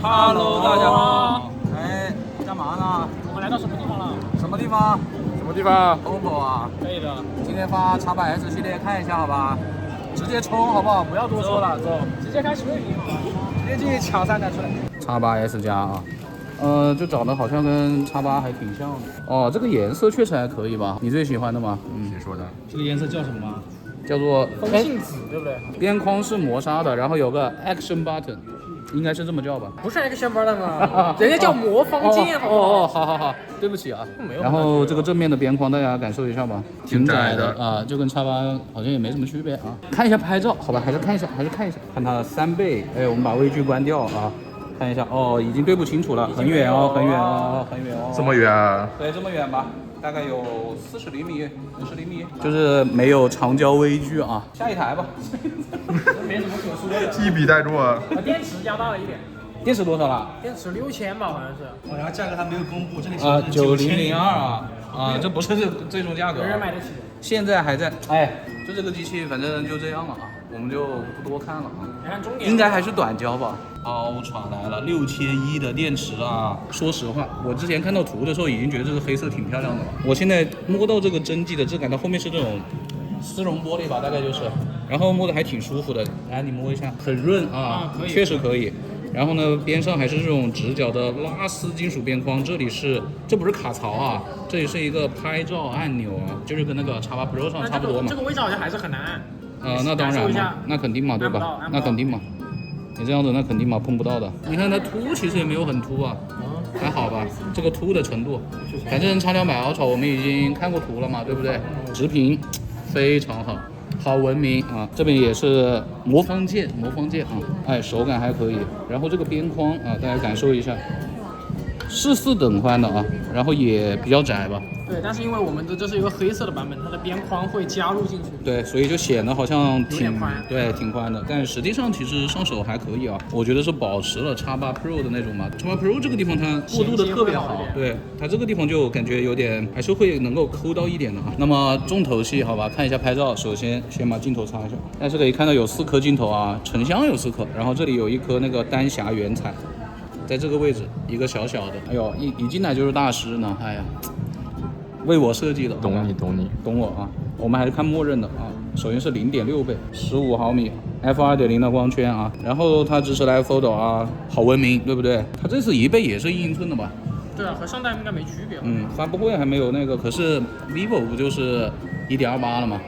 Hello， 大家好。哎，干嘛呢？我们来到什么地方了？什么地方？什么地方 ？OPPO 啊。可以的。今天发 X8S 系列，看一下好吧？直接冲好不好？不要多说了，走。直接开始对比好吧？直接进去抢3台出来。X8S 加啊。就长得好像跟X8还挺像的。哦，这个颜色确实还可以吧？你最喜欢的吗？谁说的？这个颜色叫什么？叫做风信子，对不对？边框是磨砂的，然后有个 Action Button， 应该是这么叫吧？不是 Action Button 吗？人家叫魔方键，好不好？好，对不起啊。没有。然后这个正面的边框大家感受一下吧，挺窄的啊，就跟X8好像也没什么区别啊。看一下拍照，好吧，还是看一下，看它3倍。哎，我们把微距关掉啊。看一下哦，已经对不清楚了，很远哦。这么远啊？对，这么远吧，大概有40厘米、50厘米，就是没有长焦微距啊。下一台吧。没什么可说的。一笔带过啊。电池加大了一点。电池多少了？电池6000吧，好像是。然后价格还没有公布，这里是9002啊，这不是最终价格。没人买得起。现在还在，就这个机器，反正就这样了啊，我们就不多看了啊。看终点。应该还是短焦吧。Ultra 来了，6100的电池啊。说实话，我之前看到图的时候已经觉得这个黑色挺漂亮的了。我现在摸到这个真机的质感，它后面是这种丝绒玻璃吧，大概就是，然后摸的还挺舒服的。来，你摸一下，很润啊，可以，确实可以。然后呢，边上还是这种直角的拉丝金属边框，这不是卡槽啊，这里是一个拍照按钮啊，就是跟那个X8 Pro 上差不多嘛。这个位置好像还是很难按。那当然嘛，那肯定嘛，对吧？那肯定嘛，你这样子那肯定嘛，碰不到的。你看它凸其实也没有很凸啊，还好吧，这个凸的程度，反正X200 Ultra 我们已经看过图了嘛，对不对？直屏非常好。好文明啊，这边也是魔方键啊，手感还可以。然后这个边框啊，大家感受一下，是4等宽的啊，然后也比较窄吧。对，但是因为我们这是一个黑色的版本，它的边框会加入进去。对，所以就显得好像挺宽。对，挺宽的。但实际上其实上手还可以啊，我觉得是保持了X8 Pro 的那种嘛。X8 Pro 这个地方它过渡的特别好，对，它这个地方就感觉有点还是会能够抠到一点的啊。那么重头戏好吧，看一下拍照，首先把镜头插一下，但是可以看到有4颗镜头啊，成像有4颗，然后这里有一颗那个丹霞原彩，在这个位置一个小小的，哎呦，一进来就是大师呢，哎呀。为我设计的，懂你，懂我啊！我们还是看默认的啊。首先是0.6倍，15毫米 f2.0 的光圈啊，然后它支持 Live Photo 啊，好文明，对不对？它这次1倍也是1英寸的吧？对啊，和上代应该没区别。发布会还没有那个，可是 vivo 不就是1.28了吗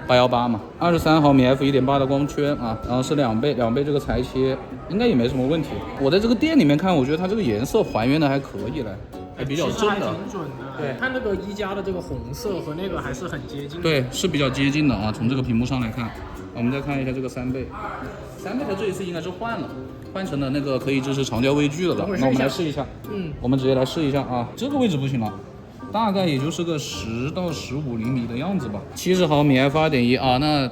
？818嘛，23毫米 f1.8 的光圈啊，然后是2倍这个裁切，应该也没什么问题。我在这个店里面看，我觉得它这个颜色还原的还可以嘞。还比较真的，挺准的。对，看那个1加的这个红色和那个还是很接近的。对，是比较接近的啊。从这个屏幕上来看，我们再看一下这个3倍，3倍它这一次应该是换成了那个可以支持长焦微距的了。那我们来试一下，我们直接来试一下啊。这个位置不行了，大概也就是个10到15厘米的样子吧。70毫米 f2.1啊，那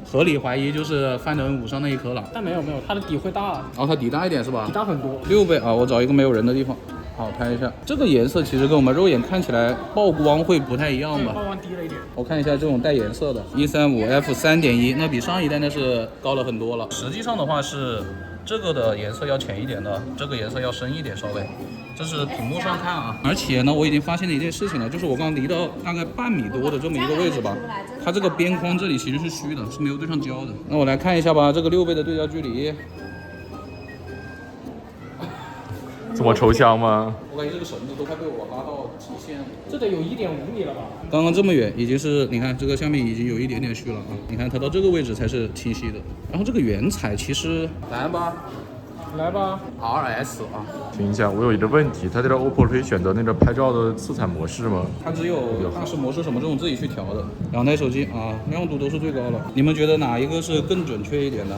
合理怀疑就是 Find N5上那一颗了。但没有，它的底会大。它底大一点是吧？底大很多。6倍啊，我找一个没有人的地方。好，拍一下这个颜色，其实跟我们肉眼看起来曝光会不太一样吧？曝光低了一点。我看一下这种带颜色的135 f 3.1，那比上一代那是高了很多了。实际上的话是这个的颜色要浅一点的，这个颜色要深一点稍微。这是屏幕上看啊，而且呢，我已经发现了一件事情了，就是我刚离到大概半米多的这么一个位置吧，它这个边框这里其实是虚的，是没有对上焦的。那我来看一下吧，这个6倍的对焦距离。这么抽象吗？我感觉这个绳子都快被我拉到极限了。这得有1.5米了吧？刚刚这么远，已经是你看这个下面已经有一点点虚了啊。你看它到这个位置才是清晰的。然后这个原彩其实来吧，RS 啊。停一下，我有一个问题，它这个 OPPO 可以选择那个拍照的色彩模式吗？它只有大师模式什么这种自己去调的。2台手机啊，亮度都是最高的。你们觉得哪一个是更准确一点的？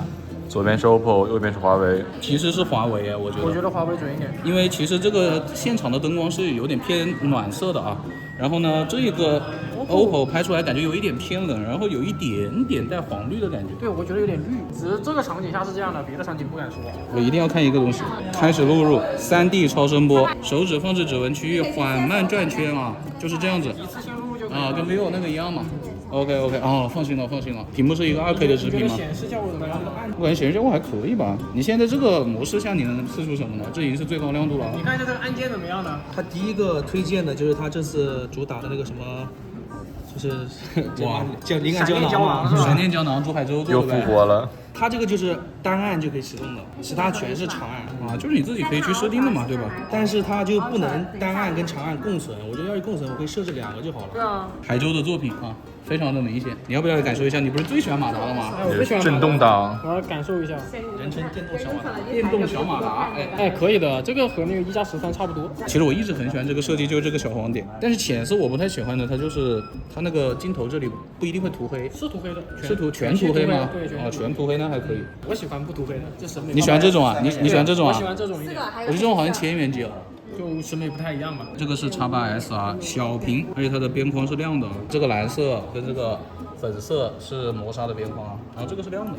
左边是 OPPO， 右边是华为。其实是华为啊，我觉得华为准一点，因为其实这个现场的灯光是有点偏暖色的啊。然后呢，这个 OPPO 拍出来感觉有一点偏冷，然后有一点点带黄绿的感觉。对，我觉得有点绿，只是这个场景下是这样的，别的场景不敢说。我一定要看一个东西，开始录入 3D 超声波，手指放置指纹区域，缓慢转圈啊，就是这样子。一次性录入就可以啊，跟 vivo 那个一样嘛。OK，哦，放心了，屏幕是一个2K 的直屏吗？显示效果怎么样？我感觉显示效果还可以吧。你现在这个模式下你能试出什么呢？这已经是最高亮度了。你看一下这个按键怎么样呢？它第一个推荐的就是它这次主打的那个什么，就是哇叫灵感胶囊嘛，闪电胶囊珠海州做又的呗复活了。它这个就是单按就可以启动的，其他全是长按。啊，就是你自己可以去设定的嘛，对吧？但是它就不能单按跟长按共存，我觉得要是共存，我可以设置2个就好了。对啊，海州的作品啊，非常的明显。你要不要感受一下？你不是最喜欢马达了吗？哎，我最喜欢震动档，我要感受一下。人称电动小马达。电动小马达，哎，可以的，这个和那个1+13差不多。其实我一直很喜欢这个设计，就是这个小黄点。但是浅色我不太喜欢的，它就是它那个镜头这里不一定会涂黑。是涂黑的，是全涂黑吗？对，全涂黑那还可以。我喜欢不涂黑的，这审美。你喜欢这种啊？你喜欢这种啊？我喜欢这种一点，我觉得这种好像前缘机了。就审美不太一样吧。这个是 X8S 啊，小屏，而且它的边框是亮的。这个蓝色跟这个粉色是磨砂的边框啊，然后这个是亮的。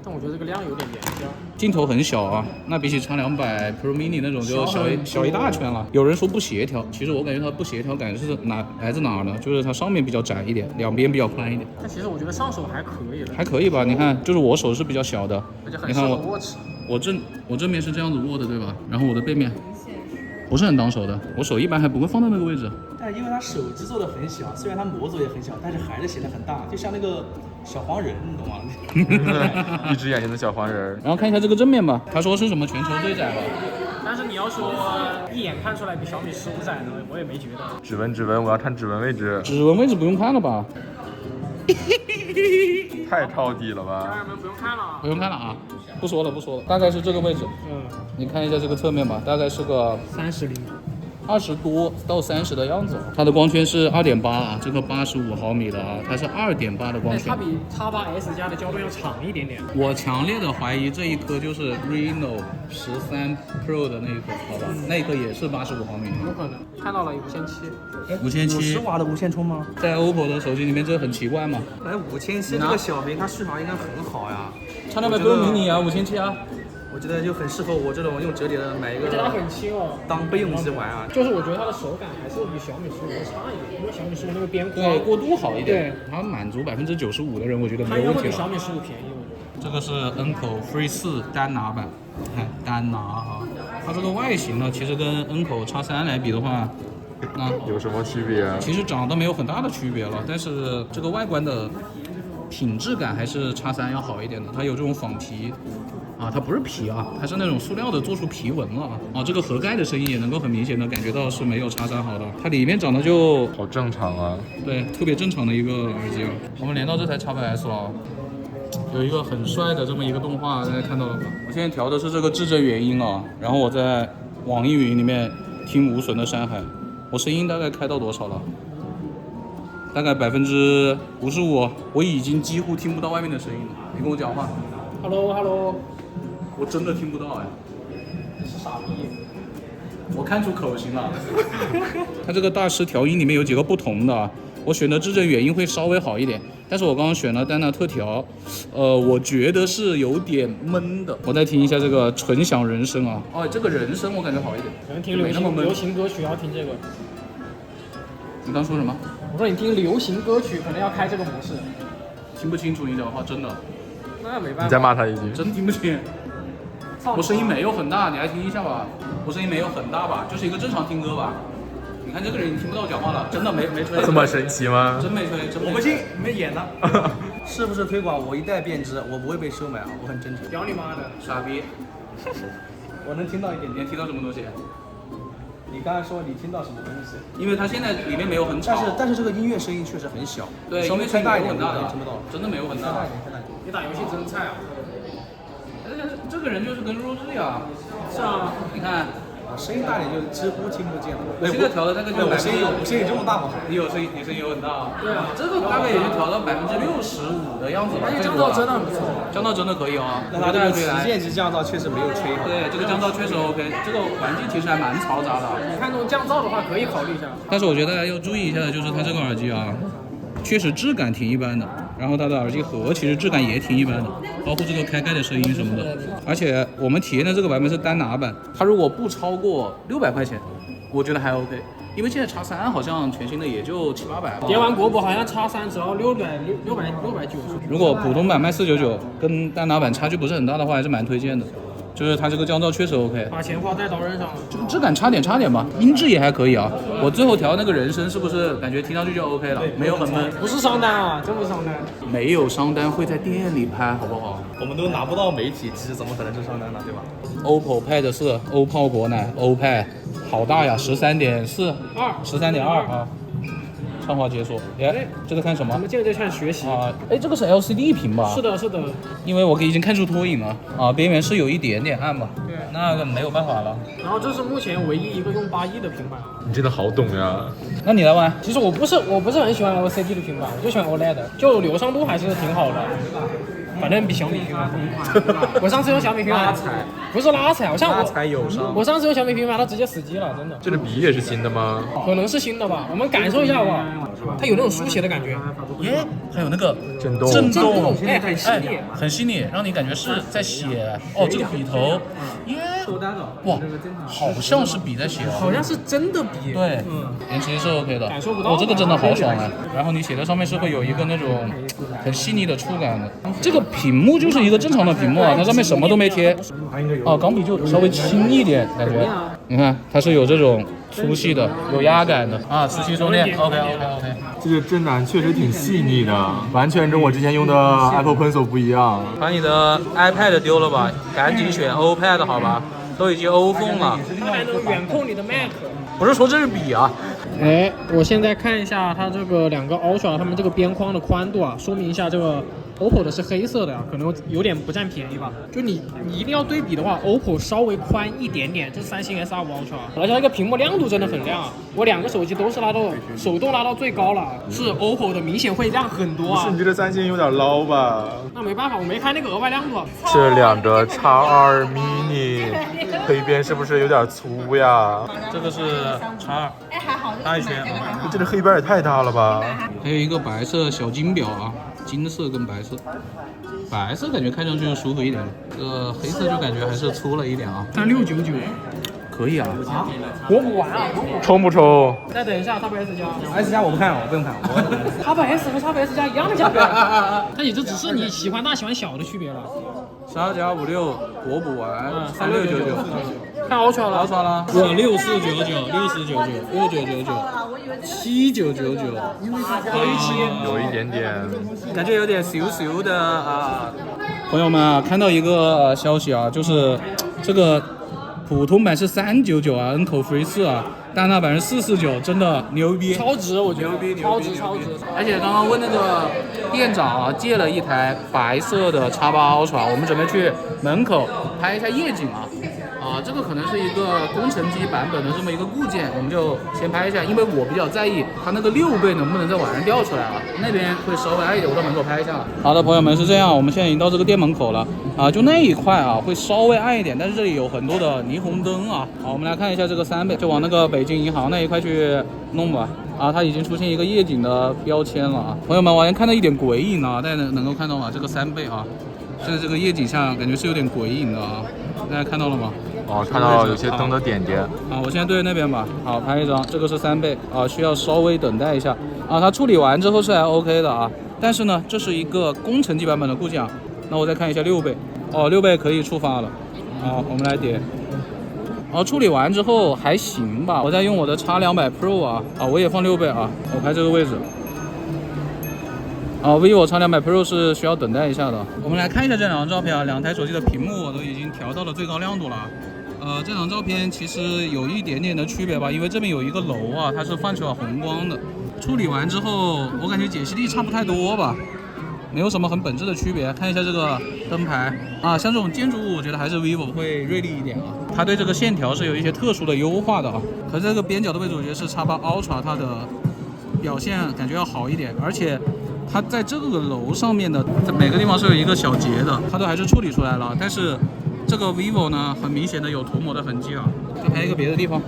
但我觉得这个量有点廉价。镜头很小啊，那比起X200 Pro Mini 那种就小一大圈了。有人说不协调，其实我感觉它不协调感是来自哪儿呢？就是它上面比较窄一点，两边比较宽一点。但其实我觉得上手还可以的，还可以吧？你看，就是我手是比较小的，而且很适合你看握持。我正面是这样子握的，对吧？然后我的背面不是很当手的，我手一般还不会放到那个位置。但因为它手机做的很小，虽然它模组也很小，但是还是显得很大，就像那个小黄人，你懂吗？一只眼睛的小黄人。然后看一下这个正面吧，他说是什么全球最窄吧？但是你要说一眼看出来比小米15窄呢，我也没觉得。指纹，我要看指纹位置。指纹位置不用看了吧？太抄底了家吧？人们不用看了啊。不用看了啊，不说了，大概是这个位置。你看一下这个侧面吧，大概是个30厘米。 20多到30的样子。它的光圈是2.8啊，这个85毫米的啊，它是2.8的光哎，圈它。比 X8S 加的焦段要长一点点。我强烈的怀疑这一颗就是 Reno 13 Pro 的那一颗，好吧，那一颗也是85毫米。有可能看到了5700。 5700 50瓦的无线充吗？在 OPPO 的手机里面这很奇怪嘛。哎，5700这个小屏它续航应该很好呀。X200 Pro Mini 啊，5700啊。我觉得就很适合我这种用折叠的买一个而且它很轻哦，当备用机玩啊。就是我觉得它的手感还是比小米15要差一点，因为小米15那个边框对，过渡好一点，它满足95%的人，我觉得它应该没有问题了。会比小米15便宜，我觉得。这个是 Enco Free 4单拿版，看单拿哈，它这个外形呢，其实跟 Enco X3来比的话，那有什么区别？其实长得没有很大的区别了，但是这个外观的品质感还是X3要好一点的，它有这种仿皮。啊，它不是皮啊，它是那种塑料的，做出皮纹了啊。啊，这个盒盖的声音也能够很明显的感觉到是没有X3好的，它里面长得就好正常啊。对，特别正常的一个耳机啊。我们连到这台X8S了，有一个很帅的这么一个动画，大家看到了吗？我现在调的是这个至臻原音啊，然后我在网易云里面听无损的山海，我声音大概开到多少了？大概55%，我已经几乎听不到外面的声音了。你跟我讲话。Hello，我真的听不到哎，是傻逼。我看出口型了。它这个大师调音里面有几个不同的啊，我选的至臻原音会稍微好一点，但是我刚刚选了丹拿特调，我觉得是有点闷的。我再听一下这个纯享人声啊，哦，这个人声我感觉好一点，可能听没那么闷流行歌曲要听这个。你刚说什么？我说你听流行歌曲可能要开这个模式。听不清楚你讲话，真的，那没办法。你再骂他一句。真听不清。我声音没有很大，你来听一下吧。我声音没有很大吧，就是一个正常听歌吧。你看这个人你听不到我讲话了，真的没吹。这么神奇吗？真没吹，真没吹。我不信，你们演的。是不是推广我一代变质，我不会被收买啊，我很真诚。屌你妈的，傻逼！我能听到一点点。你听到什么东西？你刚才说你听到什么东西？因为它现在里面没有很吵，但是这个音乐声音确实很小，对，稍微开大一点很大的，听不到，真的没有很大。你打游戏真菜啊！这个人就是跟弱智呀。是啊，你看，声音大点就几乎听不见了。我现在调的那个就我声音有这么大吗？你声音有很大啊。对啊，这个大概也就调到65%的样子吧。而且降噪真的很不错，降噪真的可以哦。那它这个旗舰级降噪确实没有吹好。对，这个降噪确实 OK，这个环境其实还蛮嘈杂的。你看这种降噪的话，可以考虑一下。但是我觉得大家要注意一下的就是它这个耳机啊，确实质感挺一般的，然后它的耳机盒其实质感也挺一般的，包括这个开盖的声音什么的。而且我们体验的这个版本是单拿版，它如果不超过600块钱，我觉得还 OK。因为现在X3好像全新的也就700-800。叠完国博好像X3只要690。如果普通版卖499，跟丹拿版差距不是很大的话，还是蛮推荐的。就是它这个降噪确实 OK， 把钱花在刀刃上了。这个质感差点吧，音质也还可以啊。我最后调那个人声是不是感觉听上去就 OK 了？没有很闷。不是商单啊，真不是商单。没有商单会在店里拍，好不好？我们都拿不到媒体机，怎么可能是上单呢？对吧 OPPO Pad 4，欧炮国奶 OPAD， 好大呀，13.4，13.2啊。畅话解锁，这个看什么？咱们接着看学习啊，这个是 LCD 屏吧？是的，是的。因为我已经看出拖影了啊，边缘是有一点点暗吧？对，那个没有办法了。然后这是目前唯一一个用8E的平板。你真的好懂呀！那你来玩。其实我不是很喜欢 LCD 的平板，我就喜欢 OLED， 就流畅度还是挺好的。反正比小米平板我上次用小米平板，不是拉踩，好像我上次用小米平板，它直接死机了，真的。这个笔也是新的吗？可能是新的吧，我们感受一下吧。它有那种书写的感觉，还有那个震动，哎，很细腻，很细腻，让你感觉是在写。哦，这个笔头，哇，好像是笔在写哦，好像是真的笔。对，延迟是 OK 的，感受不到。哦，这个真的好爽啊！然后你写在上面是会有一个那种很细腻的触感的。这个屏幕就是一个正常的屏幕啊，它上面什么都没贴。哦，钢笔就稍微轻一点感觉。你看，它是有这种粗细的，有压感的啊，磁吸充电。OK。这个震感确实挺细腻的，完全跟我之前用的 Apple Pencil 不一样。把你的 iPad 丢了吧，赶紧选 OPAD 好吧，都已经欧风了。它还能远控你的 Mac。不是说这是笔啊。哎，我现在看一下它这个2个 Ultra， 它们这个边框的宽度啊，说明一下这个 OPPO 的是黑色的呀，可能有点不占便宜吧。就你一定要对比的话 ，OPPO 稍微宽一点点，这是三星 S25 Ultra， 而且那个屏幕亮度真的很亮啊！我2个手机都是手动拉到最高了，是 OPPO 的明显会亮很多啊。不是你觉得三星有点捞吧？那没办法，我没开那个额外亮度。这2个 X2 mini 黑边是不是有点粗呀？这个是X2，大一圈。这个黑边也太大了吧？还有一个白色小金表啊，金色跟白色。白色感觉看上去就舒服一点，这个黑色就感觉还是粗了一点啊。3699，可以啊。国补完啊，冲不冲？再等一下 XS 加，S 加我不看，我不用看。XS 和 XS 加一样的价格，那也就只是你喜欢大喜欢小的区别了。12加56国补完3699，看 Ultra 了，Ultra 了，是6499、6099、6999、7999，有一点点，感觉有点咻的啊。朋友们啊，看到一个消息啊，就是这个普通版是399啊，N 口 Free 4啊。丹拿版是449，真的牛逼，超值，我觉得牛逼，超值。而且刚刚问那个店长啊，借了一台白色的X8 Ultra， 我们准备去门口拍一下夜景啊。这个可能是一个工程机版本的这么一个固件，我们就先拍一下，因为我比较在意它那个6倍能不能在晚上调出来啊，那边会稍微矮一点，我到门口拍一下。好的，朋友们是这样，我们现在已经到这个店门口了啊，就那一块啊会稍微矮一点，但是这里有很多的霓虹灯啊。好，我们来看一下这个3倍，就往那个北京银行那一块去弄吧。啊，它已经出现一个夜景的标签了啊，朋友们，我好像看到一点鬼影啊，大家能够看到吗？这个3倍啊，现在这个夜景下感觉是有点鬼影的啊，大家看到了吗？哦，看到有些灯的点点。啊，我现在对着那边吧。好，拍一张，这个是3倍啊，需要稍微等待一下啊。它处理完之后是还 OK 的啊，但是呢，这是一个工程机版本的固件啊。那我再看一下6倍，哦，6倍可以触发了。好，我们来点。处理完之后还行吧。我再用我的X200 Pro 啊，我也放6倍啊，我拍这个位置。vivo X200 Pro 是需要等待一下的。我们来看一下这2张照片啊，2台手机的屏幕我都已经调到了最高亮度了。这张照片其实有一点点的区别吧，因为这边有一个楼啊，它是泛出了红光的。处理完之后，我感觉解析力差不太多吧，没有什么很本质的区别。看一下这个灯牌啊，像这种建筑物，我觉得还是 vivo 会锐利一点啊。它对这个线条是有一些特殊的优化的啊。可是这个边角的位置，我觉得是X8 Ultra 它的表现感觉要好一点，而且它在这个楼上面的每个地方是有一个小节的，它都还是处理出来了，但是这个 vivo 呢，很明显的有涂抹的痕迹啊。再拍一个别的地方，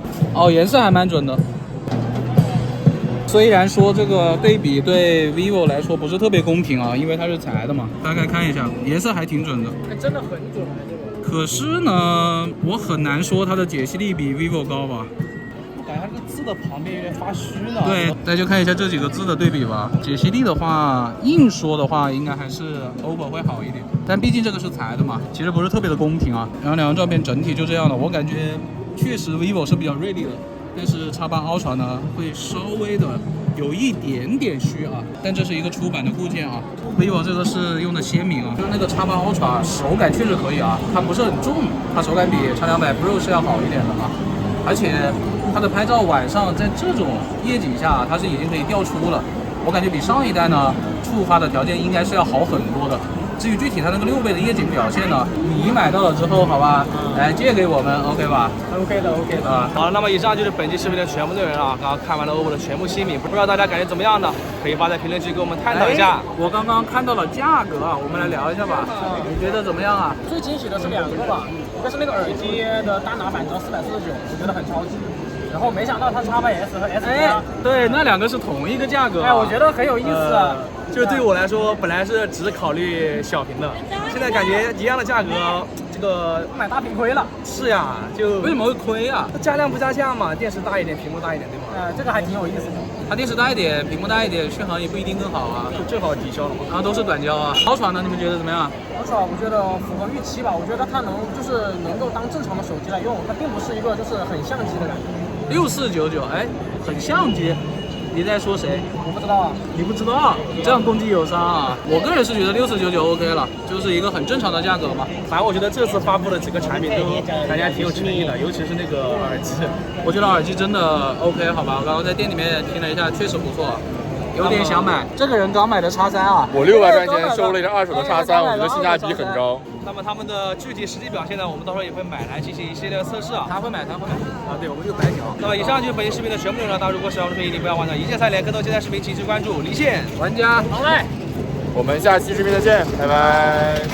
颜色还蛮准的。虽然说这个对比对 vivo 来说不是特别公平啊，因为它是裁的嘛。大概看一下，颜色还挺准的。真的很准啊，这个。可是呢，我很难说它的解析力比 vivo 高吧。感觉它这个字的旁边有点发虚呢。对，大家就看一下这几个字的对比吧。解析力的话，硬说的话，应该还是 OPPO 会好一点，但毕竟这个是裁的嘛，其实不是特别的公平啊。然后两张照片整体就这样的，我感觉确实 vivo 是比较锐利的，但是 X8 Ultra 呢会稍微的有一点点虚啊，但这是一个出版的固件啊。vivo 这个是用的鲜明啊，就是那个 X8 Ultra 手感确实可以啊，它不是很重，它手感比 X200 Pro 是要好一点的啊，而且它的拍照晚上在这种夜景下，它是已经可以调出了，我感觉比上一代呢触发的条件应该是要好很多的。至于具体它那个6倍的夜景表现呢，你买到了之后，好吧，来借给我们 ，OK 吧 OK 的 OK 的。好了，那么以上就是本期视频的全部内容了。刚刚看完了 OPPO 的全部新品，不知道大家感觉怎么样呢？可以发在评论区跟我们探讨一下。我刚刚看到了价格啊，我们来聊一下吧。你觉得怎么样啊？最惊喜的是2个吧，一个是那个耳机的单拿版只要449，我觉得很超值。然后没想到它 X8S 和 S 加，对，那两个是同一个价格。哎，我觉得很有意思啊。就对于我来说，本来是只考虑小屏的，现在感觉一样的价格，这个买大屏亏了。是呀，就为什么会亏啊？加量不加价嘛，电池大一点，屏幕大一点，对吗？这个还挺有意思的。它电池大一点，屏幕大一点，续航也不一定更好啊。就正好抵消了嘛。然后都是短焦啊。Ultra呢，你们觉得怎么样Ultra我觉得符合预期吧，我觉得它能够当正常的手机来用，它并不是一个就是很相机的感觉。6499，哎，很相机。你在说谁？我不知道啊。你不知道，这样攻击友商啊！我个人是觉得6499 OK 了，就是一个很正常的价格嘛。反正我觉得这次发布的几个产品都感觉还挺有诚意的，尤其是那个耳机，我觉得耳机真的 OK 好吧，我刚刚在店里面听了一下，确实不错，有点想买。这个人刚买的X3啊，我600块钱收了一个二手的X3，我觉得性价比很高。那么他们的具体实际表现呢，我们到时候也会买来进行一系列的测试啊。他会买啊，对，我们就白嫖。那么以上就是本期视频的全部内容了。大家如果喜欢我的视频，一定不要忘了一键三连，更多精彩视频请持续关注离线玩家，好嘞。我们下期视频再见，拜拜。